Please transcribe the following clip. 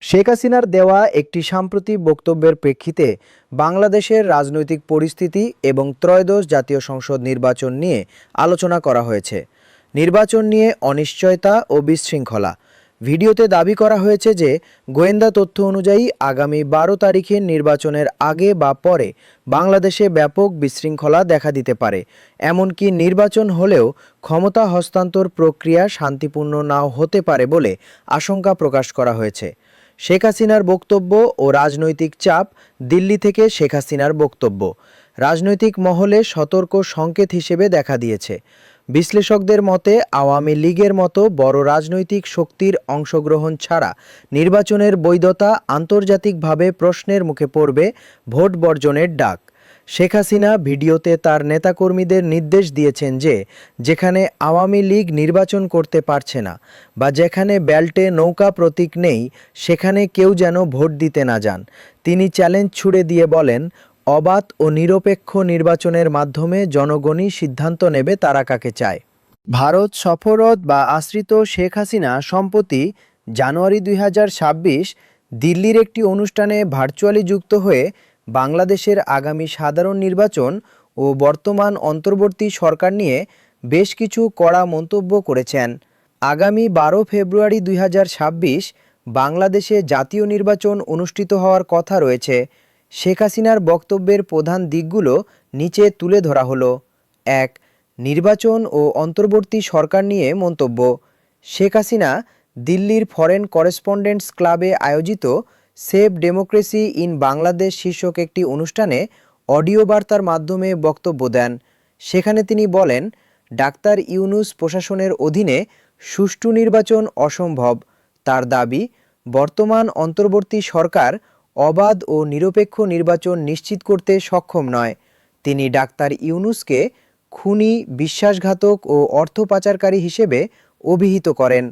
শেখ হাসিনার দেওয়া একটি সাম্প্রতিক বক্তব্যের প্রেক্ষিতে বাংলাদেশের রাজনৈতিক পরিস্থিতি এবং ত্রয়োদশ জাতীয় সংসদ নির্বাচন নিয়ে আলোচনা করা হয়েছে। নির্বাচন নিয়ে অনিশ্চয়তা ও বিশৃঙ্খলা। ভিডিওতে দাবি করা হয়েছে যে গোয়েন্দা তথ্য অনুযায়ী আগামী 12 তারিখের নির্বাচনের আগে বা পরে বাংলাদেশে ব্যাপক বিশৃঙ্খলা দেখা দিতে পারে। এমনকি নির্বাচন হলেও ক্ষমতা হস্তান্তর প্রক্রিয়া শান্তিপূর্ণ নাও হতে পারে বলে আশঙ্কা প্রকাশ করা হয়েছে। শেখ হাসিনার বক্তব্য ও রাজনৈতিক চাপ। দিল্লি থেকে শেখ হাসিনার বক্তব্য রাজনৈতিক মহলে সতর্ক সংকেত হিসেবে দেখা দিয়েছে। বিশ্লেষকদের মতে আওয়ামী লীগের মতো বড় রাজনৈতিক শক্তির অংশগ্রহণ ছাড়া নির্বাচনের বৈধতা আন্তর্জাতিকভাবে প্রশ্নের মুখে পড়বে। ভোট বর্জনের ডাক। শেখ হাসিনা ভিডিওতে তার নেতাকর্মীদের নির্দেশ দিয়েছেন যে যেখানে আওয়ামী লীগ নির্বাচন করতে পারছে না বা যেখানে ব্যালটে নৌকা প্রতীক নেই সেখানে কেউ যেন ভোট দিতে না যান। তিনি চ্যালেঞ্জ ছুড়ে দিয়ে বলেন, অবাধ ও নিরপেক্ষ নির্বাচনের মাধ্যমে জনগণই সিদ্ধান্ত নেবে তারা কাকে চায়। ভারত সফররত বা আশ্রিত শেখ হাসিনা সম্প্রতি জানুয়ারি 2026 দিল্লির একটি অনুষ্ঠানে ভার্চুয়ালি যুক্ত হয়ে বাংলাদেশের আগামী সাধারণ নির্বাচন ও বর্তমান অন্তর্বর্তী সরকার নিয়ে বেশ কিছু কড়া মন্তব্য করেছেন। আগামী 12 ফেব্রুয়ারি 2026 বাংলাদেশে জাতীয় নির্বাচন অনুষ্ঠিত হওয়ার কথা রয়েছে। শেখ হাসিনার বক্তব্যের প্রধান দিকগুলো নিচে তুলে ধরা হলো। 1. নির্বাচন ও অন্তর্বর্তী সরকার নিয়ে মন্তব্য। শেখ হাসিনা দিল্লির ফরেন করেসপন্ডেন্টস ক্লাবে আয়োজিত সেভ ডেমোক্রেসি ইন বাংলাদেশ শীর্ষক একটি অনুষ্ঠানে অডিও বার্তার মাধ্যমে বক্তব্য দেন। সেখানে তিনি বলেন, ডাক্তার ইউনূস প্রশাসনের অধীনে সুষ্ঠু নির্বাচন অসম্ভব। তার দাবি, বর্তমান অন্তর্বর্তী সরকার অবাধ ও নিরপেক্ষ নির্বাচন নিশ্চিত করতে সক্ষম নয়। তিনি ডাক্তার ইউনূসকে খুনি, বিশ্বাসঘাতক ও অর্থ পাচারকারী হিসেবে অভিহিত করেন।